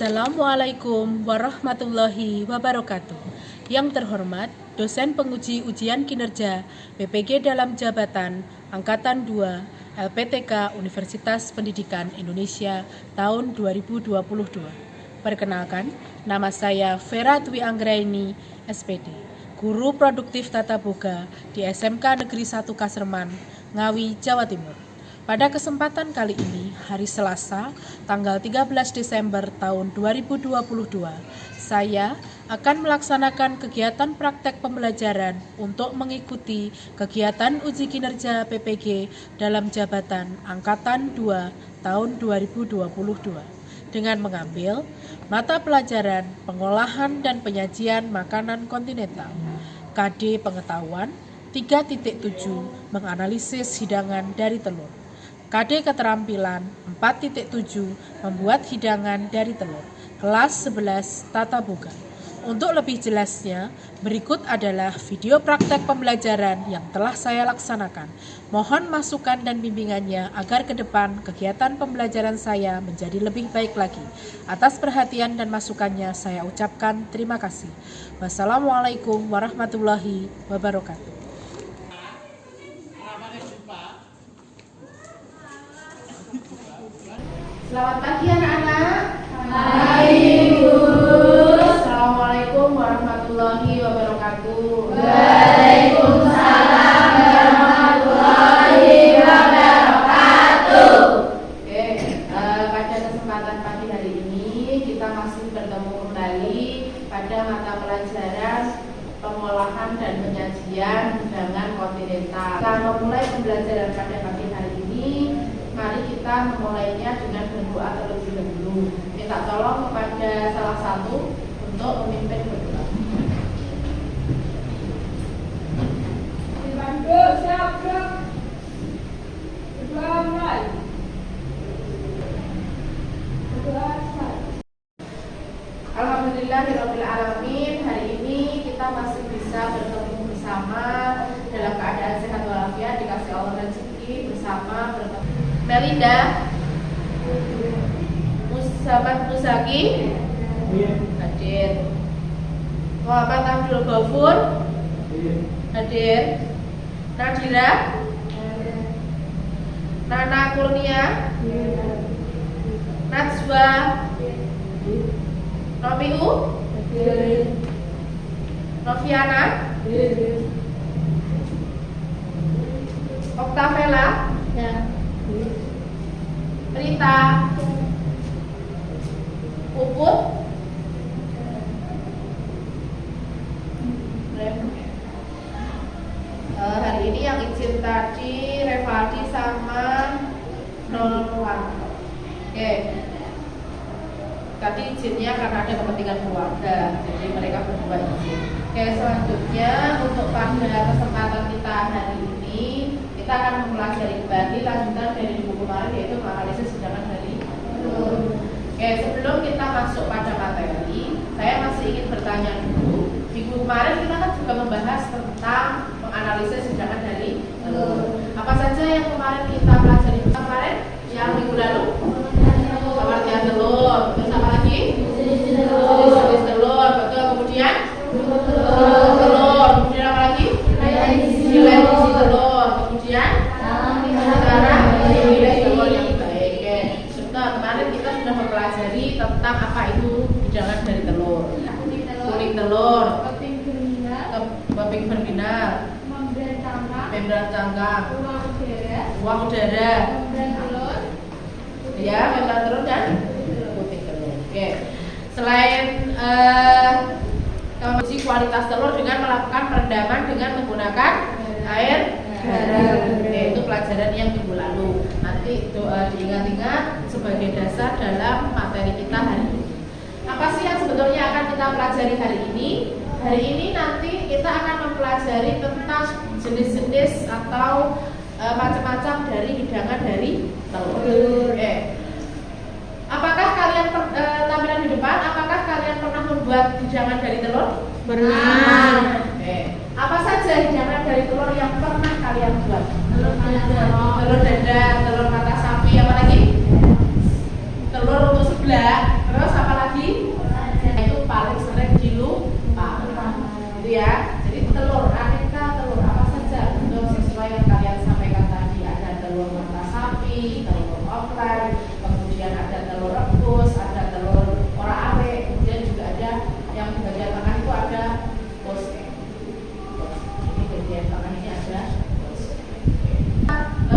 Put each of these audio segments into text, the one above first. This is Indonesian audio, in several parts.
Assalamualaikum warahmatullahi wabarakatuh. Yang terhormat, dosen penguji ujian kinerja PPG dalam jabatan Angkatan 2 LPTK Universitas Pendidikan Indonesia tahun 2022. Perkenalkan, nama saya Vera Dwi Anggraini, SPD, Guru Produktif Tata Boga di SMK Negeri 1 Kaserman, Ngawi, Jawa Timur. Pada kesempatan kali ini, hari Selasa, tanggal 13 Desember tahun 2022, saya akan melaksanakan kegiatan praktek pembelajaran untuk mengikuti kegiatan uji kinerja PPG dalam jabatan Angkatan 2 tahun 2022 dengan mengambil mata pelajaran pengolahan dan penyajian makanan kontinental, KD Pengetahuan 3.7 menganalisis hidangan dari telur, KD Keterampilan 4.7 membuat hidangan dari telur, kelas 11 Tata Boga. Untuk lebih jelasnya, berikut adalah video praktek pembelajaran yang telah saya laksanakan. Mohon masukan dan bimbingannya agar ke depan kegiatan pembelajaran saya menjadi lebih baik lagi. Atas perhatian dan masukannya saya ucapkan terima kasih. Wassalamualaikum warahmatullahi wabarakatuh. Selamat pagi anak-anak. Pagi Bu. Assalamualaikum warahmatullahi wabarakatuh. Waalaikumsalam warahmatullahi wabarakatuh. Oke, pada kesempatan pagi hari ini kita masih bertemu kembali pada mata pelajaran pengolahan dan penyajian hidangan kontinental. Kita memulai pembelajaran pada pagi hari ini. Mari kita memulainya dengan berdoa terlebih dahulu. Minta tolong kepada salah satu untuk memimpin berdoa. Alhamdulillahirabbil alamin. Hari ini kita masih bisa bertemu bersama dalam keadaan sehat walafiat, dikasih Allah rezeki bersama bertemu Melinda, Muhammad Musaki, hadir. Muhammad Abdul Ghafur, hadir. Nadira, Nana Kurnia, Najwa, Noviu, Noviana, Oktavela, Rita, Puput, hari ini yang izin tadi Revaldi sama Nolwan. Oke, tadi izinnya karena ada kepentingan keluarga, jadi mereka berdua izin. Oke, selanjutnya untuk pada kesempatan kita hari ini kita akan mempelajari kembali lanjutan dari buku kemarin, yaitu menganalisis hidangan dari telur. Oke, sebelum kita masuk pada materi, saya masih ingin bertanya dulu. Minggu kemarin kita kan juga membahas tentang menganalisis hidangan dari telur. Apa saja yang kemarin kita pelajari kemarin? Yang minggu lalu? Pengertian telur. Terus apa lagi? Jenis telur. Betul. Kemudian telur. Kemudian apa lagi? Nilai gizi telur. Kemudian cara nilai telur yang baik. Oke. Sudah, kemarin kita sudah mempelajari tentang apa itu hidangan dari telur. Kuning telur, keping berminal, membran cangkang, ruang udara, ya, membran telur dan putih telur. Oke. Selain menguji kualitas telur dengan melakukan perendaman dengan menggunakan air garam. Itu pelajaran yang minggu lalu. Nanti diingat-ingat sebagai dasar dalam materi kita hari ini. Apa sih yang sebetulnya akan kita pelajari hari ini? Hari ini nanti kita akan mempelajari tentang jenis-jenis atau macam-macam dari hidangan dari telur. Oke. Apakah kalian tampilan di depan? Apakah kalian pernah membuat hidangan dari telur? Pernah. Oke. Apa saja hidangan dari telur yang pernah kalian buat? Telur dadar, telur mata sapi, apa lagi? Telur untuk sebelah. Terus apa lagi? offline, kemudian ada telur rebus, ada telur ora are, kemudian juga ada yang di bagian tengah itu ada post egg. Ini bagian tengah ini ada post egg.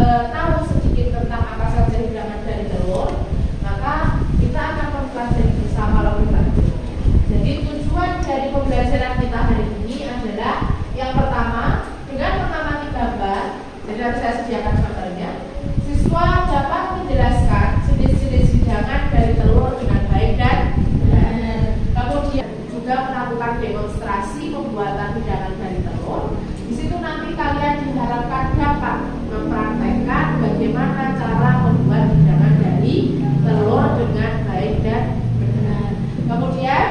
Tahu sedikit tentang apa saja hidangan dari telur, maka kita akan mempelajari bersama lebih lanjut. Jadi tujuan dari pembelajaran kita hari ini adalah yang pertama, dengan mengamati gambar, jadi harus saya sediakan gambarnya, siswa dapat menjelaskan jenis-jenis hidangan dari telur dengan baik dan benar. Kemudian juga melakukan demonstrasi pembuatan hidangan dari telur. Di situ nanti kalian diharapkan dapat mempraktekkan bagaimana cara membuat hidangan dari telur dengan baik dan benar. Kemudian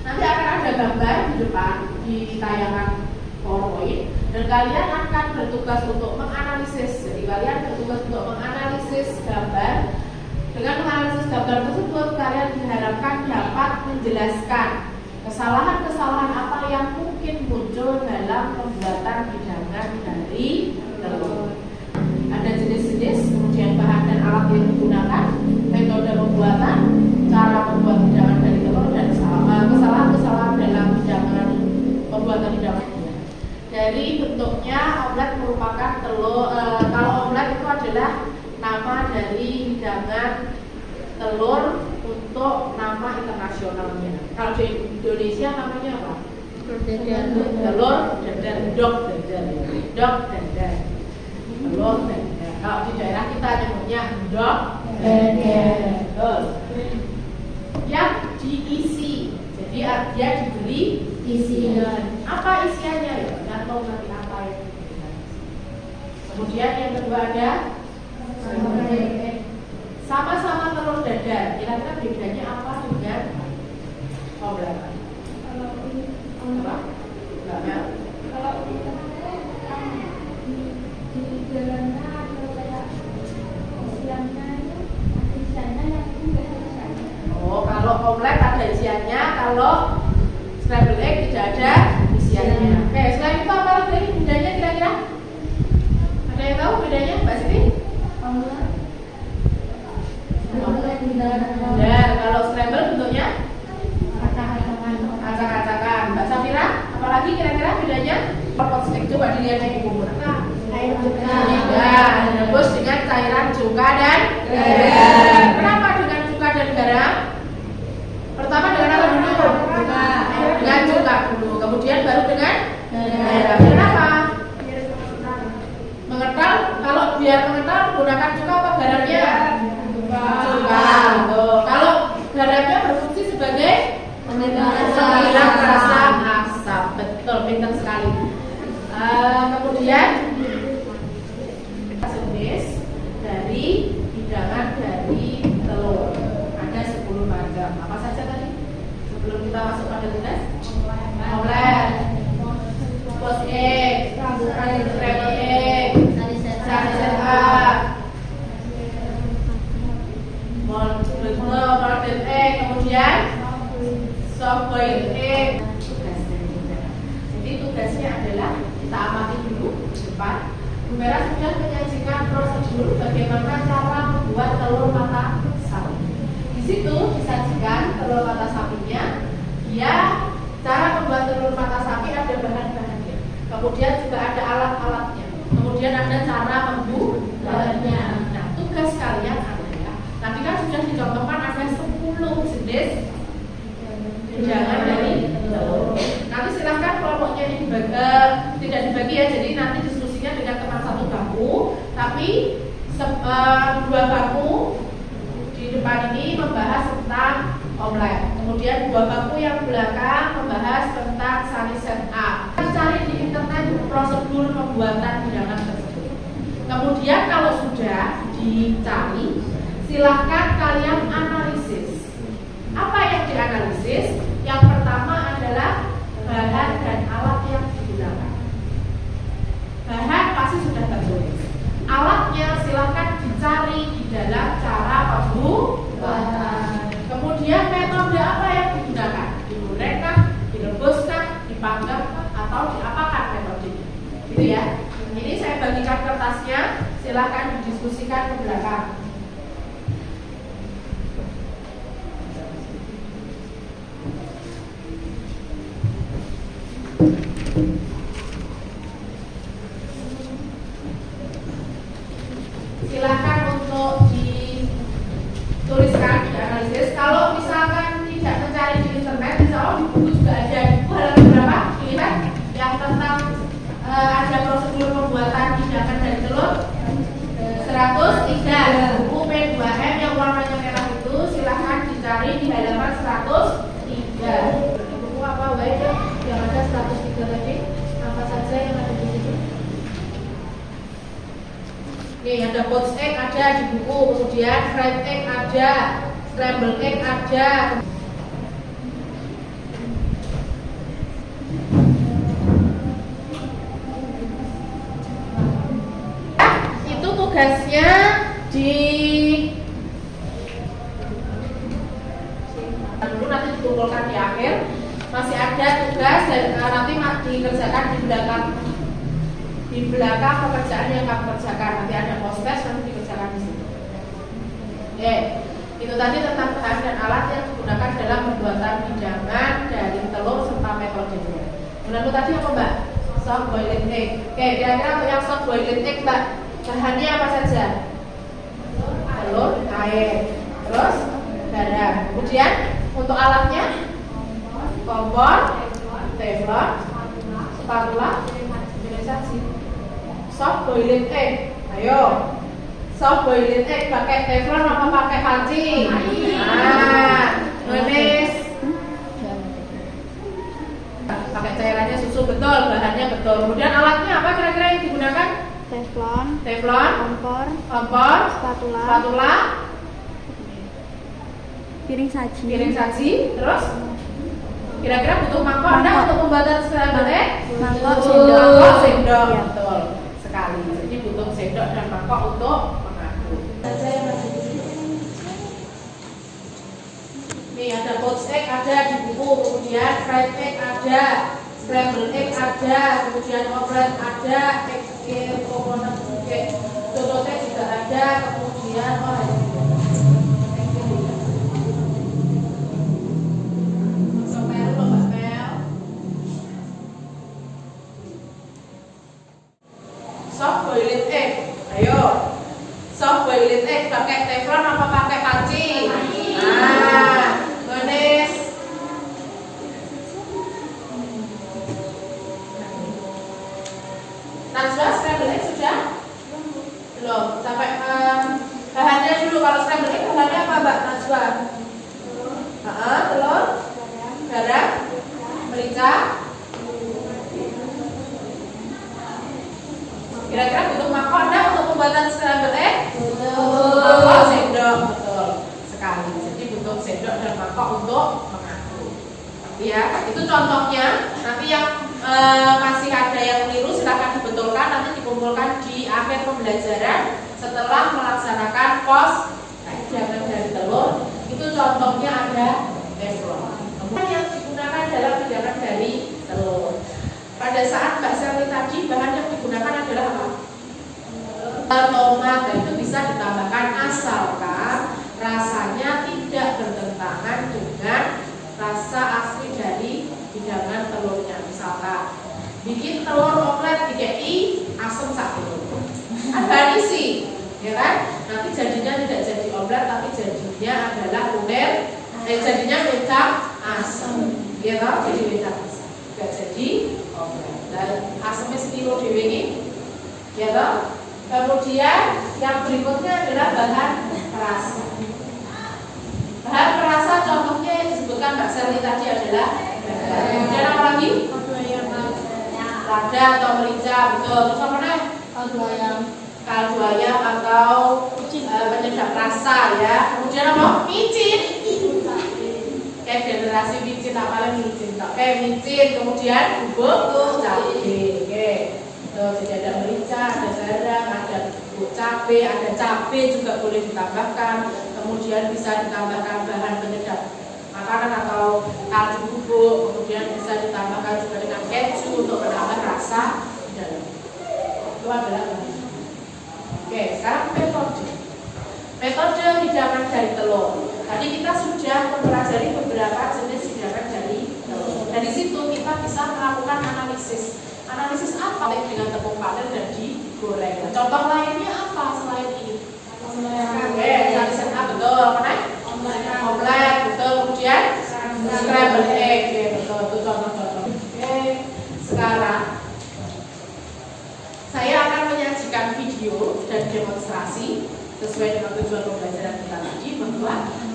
nanti akan ada gambar di depan di tayangan PowerPoint dan kalian akan bertugas untuk menganalisis. Jadi kalian bertugas untuk menganalisis gambar. Dengan menganalisis gambar tersebut kalian diharapkan dapat menjelaskan kesalahan-kesalahan apa yang mungkin muncul dalam pembuatan hidangan dari telur. Ada jenis-jenis, kemudian bahan dan alat yang digunakan, metode pembuatan, cara membuat hidangan dari telur, dan kesalahan-kesalahan dalam hidangan pembuatan hidangan. Dari bentuknya, omelet merupakan telur. Kalau omelet itu adalah nama dari hidangan telur untuk nama internasionalnya. Kalau di Indonesia namanya apa? Telur dadar, dog dadar, dog dadar, telur dadar. Kalau di daerah kita nyebutnya dog dadar. Yang diisi, jadi dia diberi isian. Apa isiannya ya? Nggak tahu nanti apa yang diberikan. Kemudian yang kedua ada sama-sama telur dadar. Kira-kira bedanya apa dengan omelet? Kalau di dalamnya ada kayak isiannya itu, isiannya yang enggak ada isiannya. Oh, kalau omelet ada isiannya, kalau scramble egg tidak ada isiannya. Oke, selain itu apa lagi bedanya kira-kira? Ada yang tahu bedanya, Mbak Siti? Benar, kalau scramble bentuknya acak-acakan. Mbak Safira, apalagi kira-kira bedanya? Pot stick, coba dilihat di buku. Air cuka. Ya, direbus dengan cairan cuka dan garam. Kenapa dengan cuka dan garam? Pertama dengan apa dulu? Dengan cuka dulu, kemudian baru dengan garam. Kenapa? Mengental, kalau biar mengental menggunakan cuka apa garamnya? Cuka. Kalau garamnya berfungsi sebagai penghilang rasa asam. Betul, pintar sekali. Kemudian jenis dari hidangan dari telur ada 10 macam. Apa saja tadi? Sebelum kita masuk pada tugas, omelet, poached egg, scrambled egg, sunny up, molten egg, kemudian soft boiled egg. Jadi tugasnya adalah kita amati dulu di depan. Bu Vera sudah menyajikan prosedur bagaimana cara membuat telur mata sapi. Di situ disajikan telur mata sapinya. Dia cara membuat telur mata sapi ada bahan-bahannya. Kemudian juga ada alat-alatnya. Kemudian ada cara membuatnya. Nah, tugas kalian adalah tadi kan sudah dicontohkan ada 10 jenis hidangan dari telur. Nanti silahkan kelompoknya ini tidak dibagi ya, jadi nanti diskusinya dengan teman satu bangku, tapi 2 bangku di depan ini membahas tentang omelet. Kemudian 2 bangku yang belakang membahas tentang sunny side up. Kita cari di internet prosedur pembuatan hidangan tersebut. Kemudian kalau sudah dicari, silahkan kalian analisis. Apa yang dianalisis? Yang pertama adalah bahan dan alat yang digunakan. Bahan pasti sudah tertulis. Alatnya silahkan dicari di dalam cara pembuatan. Kemudian metode apa yang digunakan? Digorengkah, direbuskah, dipanggang, atau diapakan metodenya? Gitu ya. Ini saya bagikan kertasnya, silahkan didiskusikan ke belakang. Silakan untuk dituliskan, dianalisis. Kalau misalkan tidak mencari di internet, insya Allah di buku juga ada. Di buku halaman berapa? Dilihat yang tentang ada prosedur pembuatan hidangan dari telur 103. Buku P2M yang warnanya merah itu silakan dicari di halaman 103. Buku apa baik yang ada 103 tadi? Apa saja yang ada di situ? Nih ada poached egg ada di buku, kemudian fried egg ada, scrambled egg ada. Itu tugasnya di dulu, nanti dikumpulkan di akhir. Masih ada tugas dan nanti dikerjakan di belakang pekerjaan yang kamu kerjakan. Nanti ada post-test, nanti dikerjakan di situ. Oke, itu tadi tentang bahan dan alat yang digunakan dalam pembuatan hidangan dari telur serta metodenya. Lalu tadi apa Mbak? Soft boiled egg. Oke, kira-kira untuk yang soft boiled egg Mbak, bahannya apa saja? Telur, air, terus garam. Kemudian untuk alatnya kompor, teflon, spatula, sterilisasi. Soft boiled egg, ayo. Soft boiled egg pakai teflon apa pakai panci? Manis. Pakai cairannya susu, betul, bahannya betul. Kemudian alatnya apa kira-kira yang digunakan? Teflon, kompor, spatula, piring saji, terus kira-kira butuh mangkok enggak untuk pembuatan scrambled egg? Mangkok, sendok, Ya. betul sekali. Jadi butuh sendok dan mangkok untuk mengaduk. Nih ada poached egg ada di buku, kemudian fried egg ada, scrambled egg ada, kemudian omelet ada, egg coconut cake, cocote juga ada, kemudian soft boiled egg, ayo. Soft boiled egg pakai teflon apa pakai panci? Manis. Najwa, scrambled egg sudah? Belum. Sampai bahannya dulu. Kalau scrambled egg bahannya apa Mbak Najwa? Telur, garam, merica. Kira-kira butuh mangkok enggak untuk pembuatan scrambled egg? Mangkok, sendok, betul sekali. Jadi butuh sendok dan mangkok untuk mengaduk. Ya, itu contohnya. Nanti yang masih ada yang keliru silahkan dibetulkan, nanti dikumpulkan di akhir pembelajaran setelah melaksanakan pos hidangan dari telur. Itu contohnya ada teflon. Kemudian yang digunakan dalam hidangan dari telur. Pada saat Mbak Sally tadi bahan yang digunakan adalah apa? Tomat, dan itu bisa ditambahkan asalkan rasanya tidak bertentangan dengan rasa asli dari hidangan telurnya. Misalkan bikin telur omelet DKI asam satu, ada isi, ya kan? Nanti jadinya tidak jadi omelet, tapi jadinya adalah jadinya kecap asam, ya kan? Jadi kecap asam, tidak jadi omelet. Dan asamnya setilo dewe ini, ya kan? Kemudian yang berikutnya adalah bahan perasa. Bahan perasa contohnya yang disebutkan Mbak Sally tadi adalah kemudian apa lagi? Lada atau merica, betul. Terus apa nih? Kaldu ayam atau penyedap rasa ya. Kemudian apa? Micin. Kayak generasi micin, apa lagi micin? Kayak micin, kemudian bubuk cabai. Oke. Jadi ada merica, ada garam, ada bubuk cabai, ada cabai juga boleh ditambahkan. Kemudian bisa ditambahkan bahan penyedap makanan atau kaldu bubuk. Kemudian bisa ditambahkan juga dengan keju untuk menambah rasa di dalam. Itu adalah bahan. Oke, sekarang metode hidangan dari telur. Tadi kita sudah mempelajari beberapa jenis hidangan dari telur. Dari situ kita bisa bisa melakukan analisis. Analisis apa? Dengan tepung panen dan digoreng. Contoh lainnya apa selain ini? Oke, sajian A betul. Mana? Omelet betul. Kemudian scrambled egg, betul. Itu contoh-contoh. Oke, sekarang saya akan menyajikan video dan demonstrasi sesuai dengan tujuan pembelajaran kita tadi, bahwa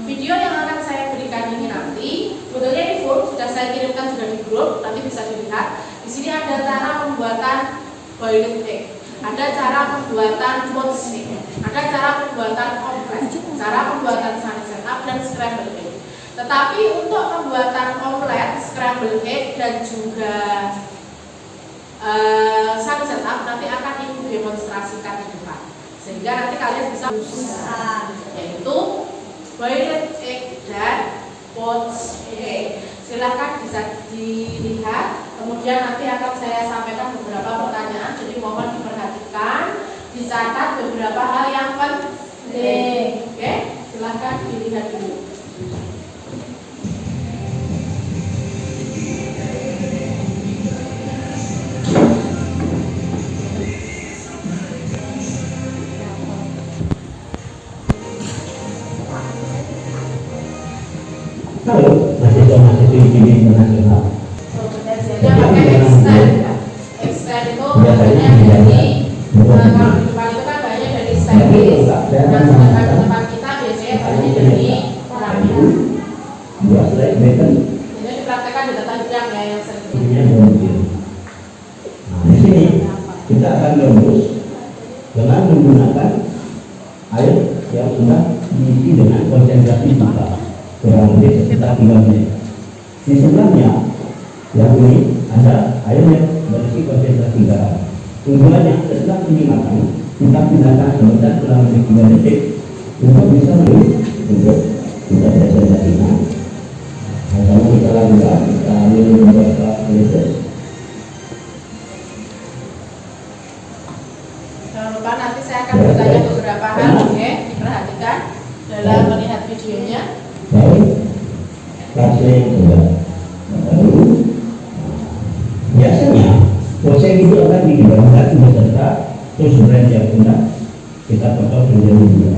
video yang akan saya berikan ini nanti sebetulnya ini sudah saya kirimkan juga di grup, nanti bisa dilihat. Di sini ada cara pembuatan boiled egg, ada cara pembuatan poached egg, ada cara pembuatan omelet, cara pembuatan sunny side up dan scrambled egg. Tetapi untuk pembuatan omelet, scrambled egg dan juga sunny side up nanti akan ibu demonstrasikan di depan, sehingga nanti kalian bisa yaitu boiled egg dan poached egg. Silahkan bisa dilihat, kemudian nanti akan saya sampaikan beberapa pertanyaan, jadi mohon diperhatikan, dicatat beberapa hal yang penting. Oke, silahkan dilihat dulu. Halo, mahasiswa-mahasiswi IPB Internasional. Potensialnya pakai extend itu biasanya dari kalau di depan itu kan banyak dari stainless. Nah, sedangkan di tempat kita biasanya banyak dari keramik. Ini dipraktekkan di tata hidang ya yang sering. Nah, di sini kita akan merebus dengan menggunakan air yang sudah diisi dengan konsentrasi kita. Kurang lebih sekitar 3 menit. Di sebelahnya yang ini ada air yang berisi konsentrasi garam. Tujuannya setelah dimakan kita pindahkan sebentar kurang lebih 3 detik untuk bisa untuk kita presentasikan. Nah, kita lakukan kita minum beberapa liter. Jangan lupa nanti saya akan bertanya beberapa hal, oke? Diperhatikan dalam melihat videonya. Baik, kasih sudah lalu biasanya proses itu akan digabungkan beserta terus brand yang sudah kita potong menjadi 2.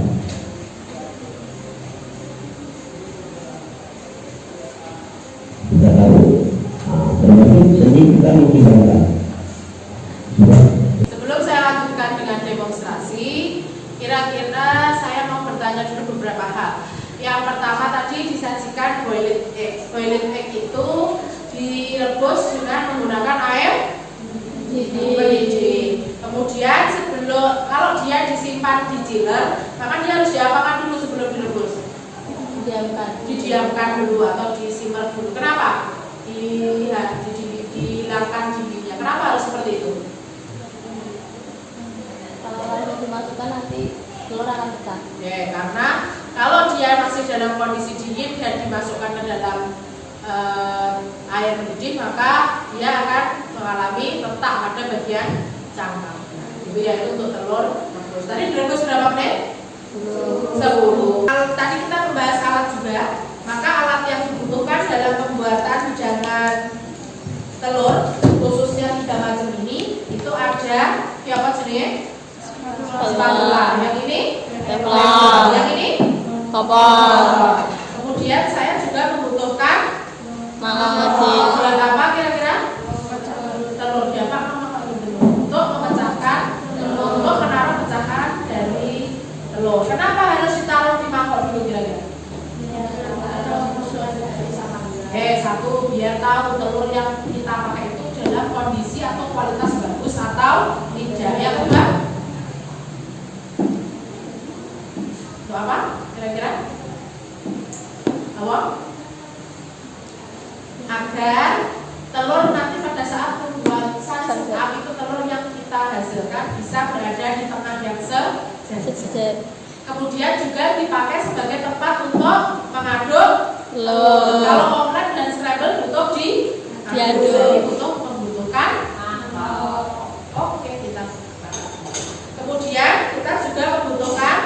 Kita tahu, termasuk seni kita menghidangkan. Sebelum saya lanjutkan dengan demonstrasi, kira-kira saya mau bertanya dulu beberapa hal. Yang pertama tadi disajikan boiled egg. Boiled egg itu direbus dengan menggunakan air mendidih. Kemudian sebelum, kalau dia disimpan di chiller, maka dia harus diapakan dulu sebelum direbus? Didiamkan dulu atau disimpan dulu. Kenapa? Dihilangkan dindingnya. Kenapa harus seperti itu? Kalau air dimasukkan nanti telur akan pecah. Ya, karena kalau dia masih dalam kondisi dingin dan dimasukkan ke dalam air mendidih, maka dia akan mengalami retak pada bagian cangkang. Itu ya, itu untuk telur rebus. Tadi direbus berapa menit? 10. Kalau tadi kita membahas alat juga, maka alat yang dibutuhkan dalam pembuatan hidangan telur, khususnya 3 macam ini, itu ada apa jenis? Spatula. Yang ini? Yang ini? Kopor. Kemudian saya juga membutuhkan Mangga apa kira-kira? Telur. Ya, Pak, untuk memecahkan telur, untuk menaruh pecahan dari telur. Kenapa harus ditaruh di mangkok dulu kira-kira? Satu, biar tahu telur yang kita pakai itu dalam kondisi atau kualitas bagus atau tidak. Yang kedua, itu apa kira-kira? Apa? Agar telur nanti pada saat membuat sunny side up itu telur yang kita hasilkan bisa berada di tengah yang sejajar. Kemudian juga dipakai sebagai tempat untuk mengaduk telur. Kalau omelet dan scramble butuh diaduk, membutuhkan mangkok. Oke, kita kemudian kita juga membutuhkan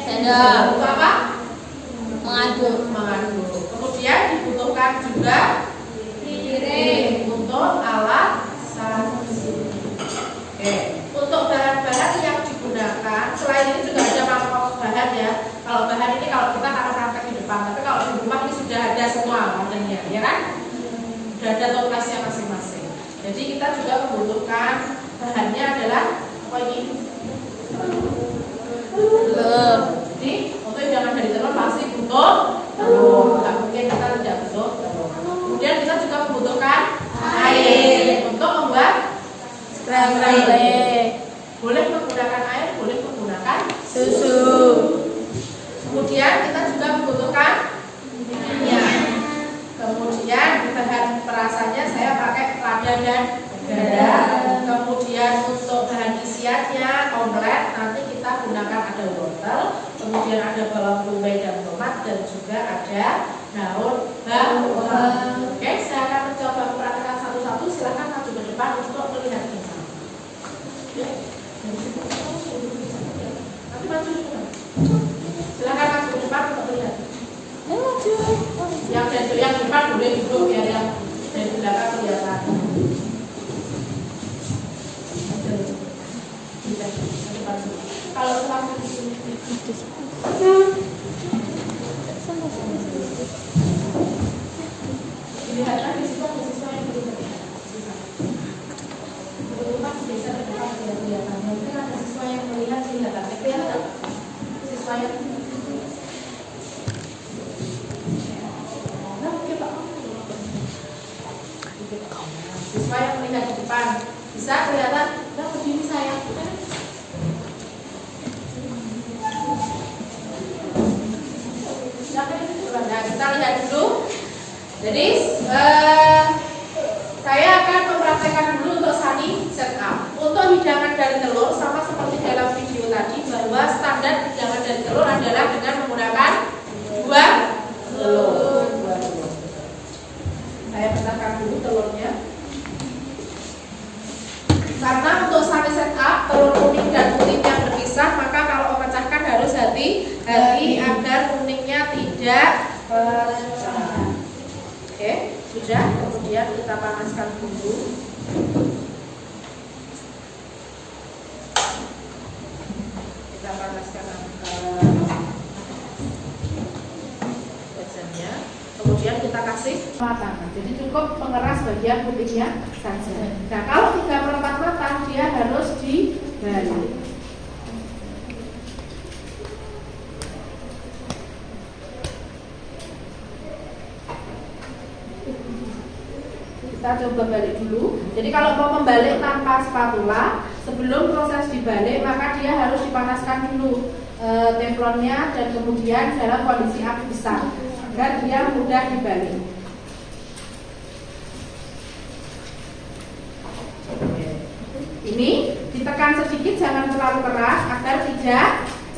sendok. untuk apa? Mengaduk. Kemudian dibutuhkan juga piring. untuk alat saji. Oke, untuk bahan-bahan yang digunakan, selain ini juga ada pokok bahan ya. Kalau bahan ini kalau kita akan praktek di depan, tapi kalau di rumah ini sudah ada semua bahannya, ya kan? Sudah ada tugasnya masing-masing. Jadi kita juga membutuhkan bahannya adalah apa ini? Telur. Jadi untuk hidangan dari telur pasti butuh telur. Tidak mungkin kita tidak butuh telur. Kemudian kita juga membutuhkan air untuk membuat scrambled. Boleh menggunakan air, boleh menggunakan susu. Kemudian kita juga membutuhkan minyak. Kemudian bahan perasannya saya pakai lada dan garam. Kemudian untuk bahan isiannya omelet nanti kita gunakan ada wortel, kemudian ada bawang bombay dan tomat, dan juga ada daun bawang. Oke, saya akan mencoba mempraktikkan satu-satu. Silakan maju ke depan untuk melihat bersama. Nanti maju ke depan. Silakan maju ke depan untuk melihat. Yang depan boleh duduk biar yang dari belakang kelihatan. Kalau selama di sini lihatlah di situ ada siswa yang berubah. Berubah bisa terdekat tidak kelihatan. Mungkin ada siswa yang melihat kelihatan. Siswa yang siswa yang melihat di depan bisa kelihatan. Nah, begini saya. Nah, kita lihat dulu. Jadi saya akan mempraktekkan dulu untuk Sani setup. Untuk hidangan dari telur sama seperti dalam video tadi, bahwa standar hidangan dari telur adalah dengan menggunakan 2 telur. Saya pecahkan dulu telurnya. Karena untuk Sani setup telur kuning dan putihnya berpisah, maka kalau memecahkan harus hati-hati agar kuningnya tidak pecah. Oke, sudah. Kemudian kita panaskan dulu. Kita panaskan wajannya. Kemudian kita kasih matang. Jadi cukup mengeras bagian putihnya saja. Nah, kalau 3/4 matang dia harus dibalik. Kita coba balik dulu. Jadi kalau mau membalik tanpa spatula, sebelum proses dibalik maka dia harus dipanaskan dulu teflonnya, dan kemudian dalam kondisi api besar agar dia mudah dibalik. Ini ditekan sedikit, jangan terlalu keras agar tidak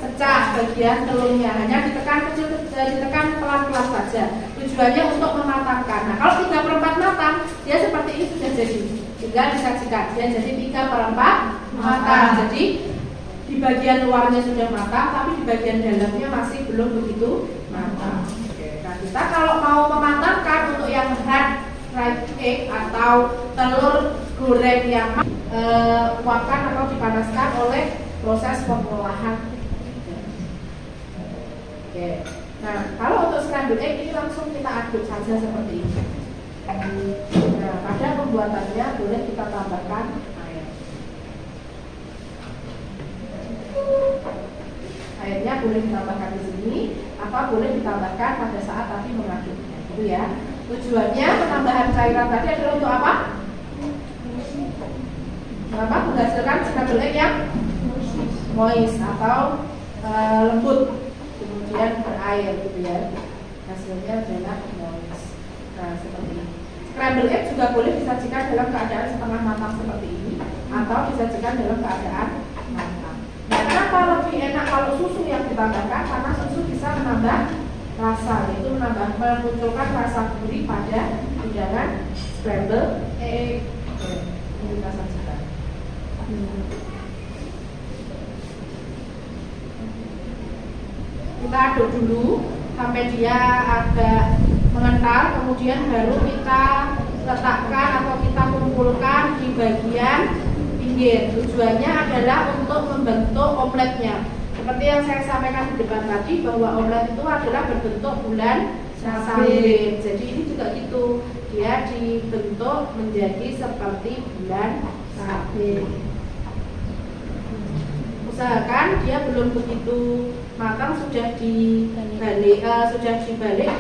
pecah bagian telurnya. Hanya ditekan kecil, ditekan pelan-pelan saja. Tujuannya untuk mematangkan. Nah, kalau 3/4 matang, dia seperti ini sudah jadi. Tinggal disajikan. Dia jadi 3/4 matang. Jadi di bagian luarnya sudah matang, tapi di bagian dalamnya masih belum begitu matang. Nah, kita kalau mau mematangkan untuk yang hard fried egg atau telur goreng yang uapkan atau dipanaskan oleh proses pengolahan. Oke. Nah, kalau untuk scrambled egg ini langsung kita aduk saja seperti ini. Nah, pada pembuatannya boleh kita tambahkan air. Airnya boleh ditambahkan di sini, atau boleh ditambahkan pada saat tadi mengaduknya. Itu ya. Tujuannya penambahan cairan tadi adalah untuk apa? Kenapa? Menghasilkan scrambled egg yang moist atau lembut, kemudian berair gitu ya. Hasilnya adalah moist. Nah, seperti ini. Scrambled egg juga boleh disajikan dalam keadaan setengah matang seperti ini, atau disajikan dalam keadaan matang. Nah, kenapa lebih enak kalau susu yang ditambahkan? Karena susu bisa menambah rasa, yaitu memunculkan rasa gurih pada hidangan scrambled egg. Ini kita sajikan. Kita aduk dulu sampai dia agak mengental, kemudian baru kita letakkan atau kita kumpulkan di bagian pinggir. Tujuannya adalah untuk membentuk omeletnya. Seperti yang saya sampaikan di depan tadi, bahwa omelet itu adalah berbentuk bulan sabit. Jadi ini juga gitu, dia dibentuk menjadi seperti bulan sabit. Usahakan dia belum begitu matang, sudah dibalik,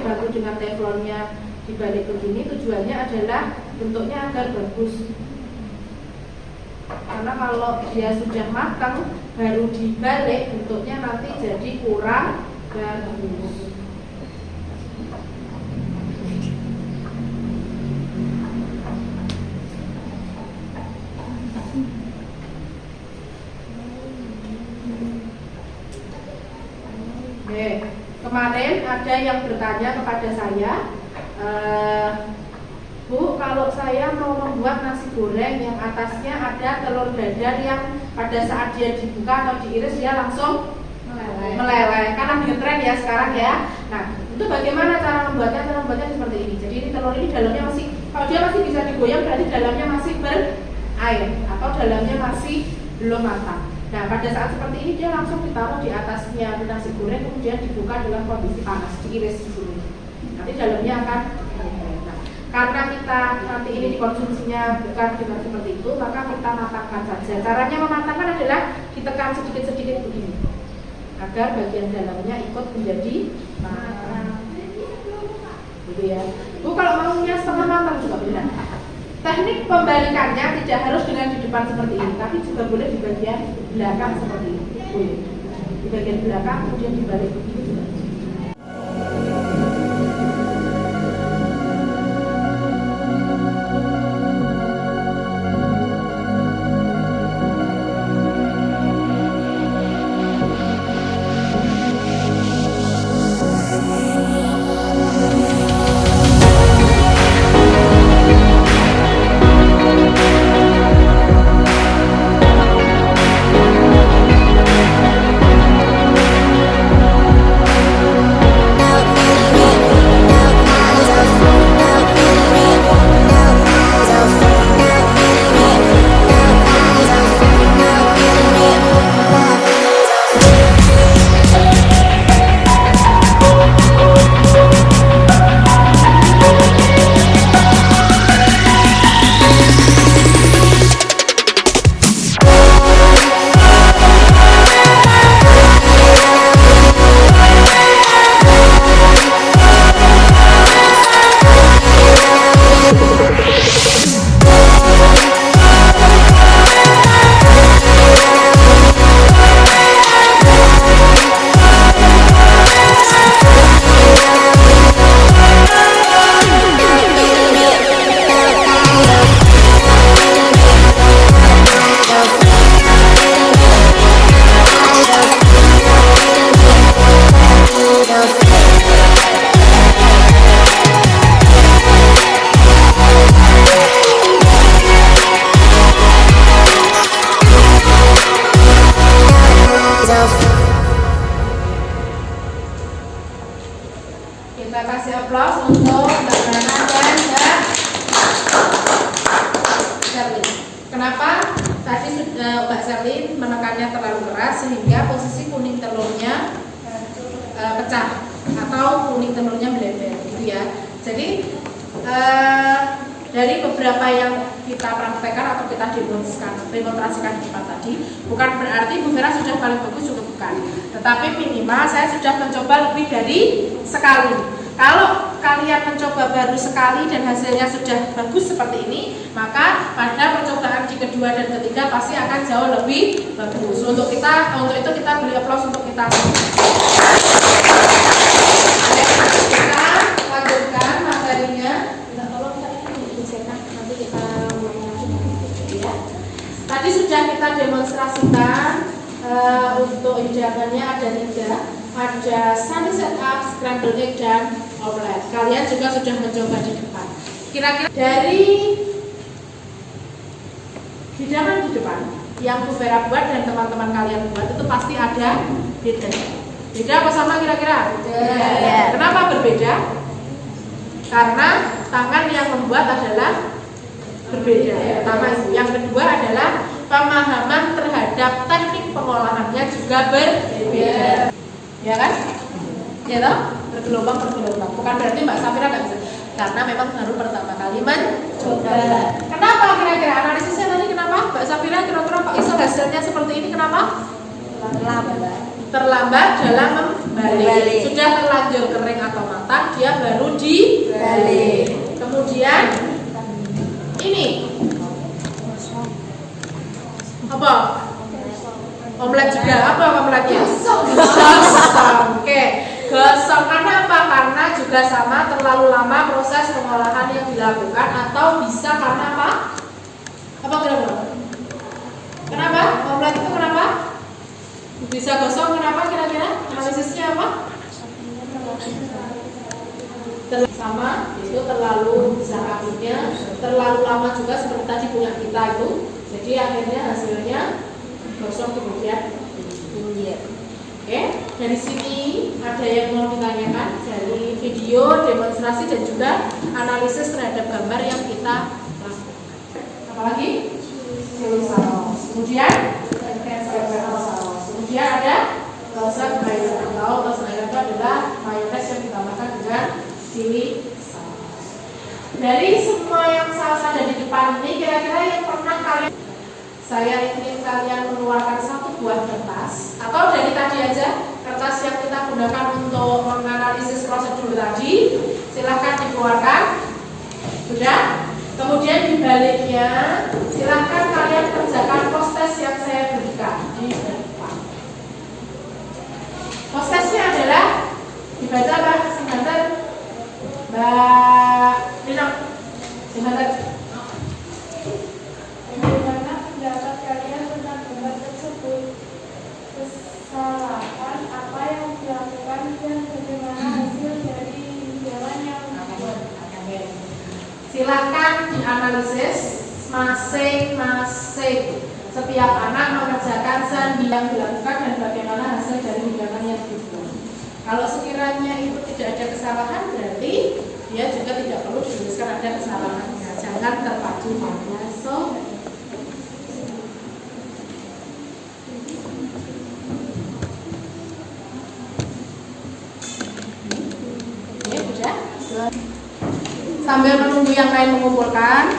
baru dengan teflonnya dibalik begini. Tujuannya adalah bentuknya agar bagus. Karena kalau dia sudah matang baru dibalik, bentuknya nanti jadi kurang bagus. Kemarin ada yang bertanya kepada saya, Bu, kalau saya mau membuat nasi goreng yang atasnya ada telur dadar yang pada saat dia dibuka atau diiris dia langsung meleleh. Karena di tren ya sekarang ya. Nah, itu bagaimana cara membuatnya? Cara membuatnya seperti ini. Jadi ini telur ini dalamnya masih, kalau dia masih bisa digoyang berarti dalamnya masih berair atau dalamnya masih belum matang. Nah, pada saat seperti ini dia langsung ditaruh di atasnya nasi goreng, kemudian dibuka dalam kondisi panas, diiris di sini. Nanti dalamnya akan karena kita nanti ini dikonsumsinya bukan dengan seperti itu, maka kita matangkan saja. Caranya mematangkan adalah ditekan sedikit-sedikit begini, agar bagian dalamnya ikut menjadi matang. Gitu ya. Bu, kalau maunya setengah matang juga benar. Teknik pembalikannya tidak harus dengan di depan seperti ini, tapi juga boleh di bagian belakang seperti ini. Boleh. Di bagian belakang kemudian dibalik begini juga. menekannya terlalu keras sehingga posisi kuning telurnya pecah atau kuning telurnya melebar gitu ya. Jadi dari beberapa yang kita praktekkan atau kita demonstrasikan di depan tadi, bukan berarti Bu Vera sudah paling bagus, juga bukan, tetapi minimal saya sudah mencoba lebih dari sekali. Kalau kalian mencoba baru sekali dan hasilnya sudah bagus seperti ini, maka pada percobaan di kedua dan ketiga pasti akan jauh lebih bagus. Untuk itu kita beri aplaus untuk kita. Kita lanjutkan materinya. Tolong saya dicetak, nanti kita mulai lagi. Ya. Tadi sudah kita demonstrasikan untuk hidangannya ada 3. Ada sunny set up, scrambled egg, dan omelet. Kalian juga sudah mencoba di depan. Kira-kira dari hidangan di depan yang Bu Vera buat dan teman-teman kalian buat itu pasti ada beda. Beda apa sama kira-kira? Beda. Kenapa berbeda? Karena tangan yang membuat adalah berbeda. Pertama itu. Yang kedua adalah pemahaman terhadap teknik pengolahannya juga berbeda. Ya kan? Ya toh? Bergelombang. Bukan berarti Mbak Safira nggak bisa. Karena memang baru pertama kali mencoba. Kenapa kira-kira analisisnya tadi kenapa? Mbak Safira kira-kira kok iso hasilnya seperti ini kenapa? Terlambat dalam membalik. Sudah terlanjur kering atau matang, dia baru dibalik. Kemudian ini apa? Omelet juga apa omeletnya? Gosong. Oke, gosong karena apa? Karena juga sama terlalu lama proses pengolahan yang dilakukan atau bisa karena apa? Apa kira-kira? Kenapa? Omelet itu kenapa? Bisa gosong kenapa kira-kira? Analisisnya apa? Sama itu terlalu besar apinya, terlalu lama juga seperti tadi punya kita itu. Jadi akhirnya hasilnya gosong kemudian pinggir. Oke, dari sini ada yang mau ditanyakan dari video demonstrasi dan juga analisis terhadap gambar yang kita lakukan. Apalagi? Saus. Kemudian kemudian ada toast mayones atau toast mayones itu adalah mayones yang ditambahkan dengan chili saus. Dari semua yang saus ada di depan ini, kira-kira yang pernah kalian, saya ingin kalian mengeluarkan satu buah kertas atau dari tadi aja kertas yang kita gunakan untuk menganalisis prosedur tadi, silahkan dikeluarkan. Sudah? Kemudian di baliknya silahkan kalian kerjakan post-test yang saya berikan di depan. Post-testnya adalah dibaca apa? Sebentar Mbak Rina, sebentar. Bagaimana pendapat kalian tentang gambar tersebut? Kesalahan apa yang dilakukan dan bagaimana hasil dari jalan yang dibuat? Silakan dianalisis masing-masing. Setiap anak mengerjakan sendi yang dilakukan dan bagaimana hasil dari hidangan yang dibuat. Kalau sekiranya itu tidak ada kesalahan, berarti dia juga tidak perlu dituliskan ada kesalahannya. Jangan terpacu pada so. Oke, sudah. Sambil menunggu yang lain mengumpulkan.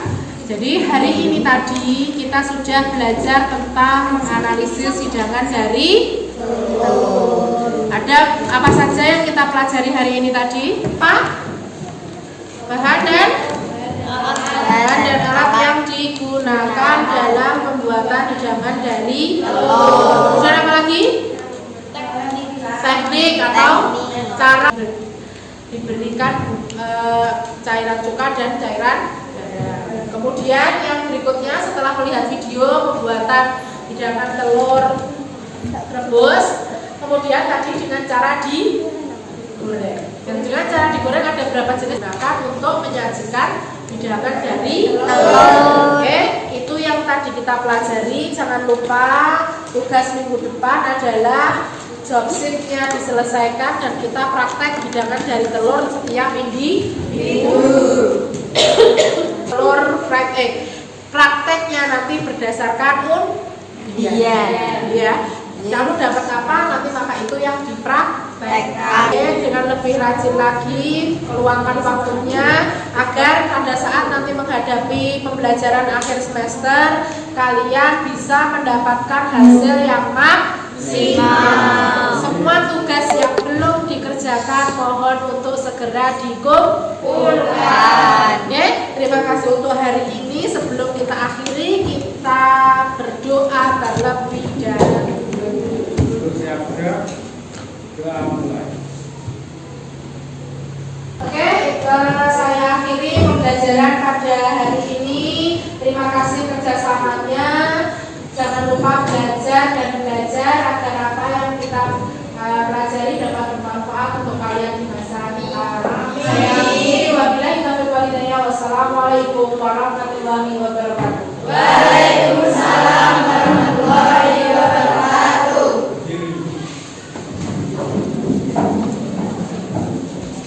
Jadi hari ini tadi kita sudah belajar tentang menganalisis hidangan dari telur. Ada apa saja yang kita pelajari hari ini tadi? Apa? Bahan dan alat yang digunakan dalam pembuatan hidangan dari telur. Kemudian apa lagi? Teknik atau cara diberikan cairan cuka dan cairan garam. Kemudian yang berikutnya setelah melihat video pembuatan hidangan telur rebus, kemudian tadi dengan cara digoreng. Dan dengan cara digoreng ada berapa jenis digunakan untuk menyajikan hidangan dari telur. Oke, itu yang tadi kita pelajari. Jangan lupa tugas minggu depan adalah job sheet-nya diselesaikan dan kita praktek hidangan dari telur setiap minggu. Telur fried egg. Prakteknya nanti berdasarkan ya. Kamu dapat apa nanti maka itu yang dipraktekkan. Dengan lebih rajin lagi, meluangkan waktunya agar pada saat nanti menghadapi pembelajaran akhir semester kalian bisa mendapatkan hasil yang maksimal. Semua tugas yang belum dikerjakan mohon untuk segera dikumpulkan. Terima kasih untuk hari ini. Sebelum kita akhiri, kita berdoa terlebih dahulu. Oke, saya akhiri pembelajaran pada hari ini. Terima kasih kerjasamanya. Jangan lupa belajar dan belajar agar apa yang kita pelajari dapat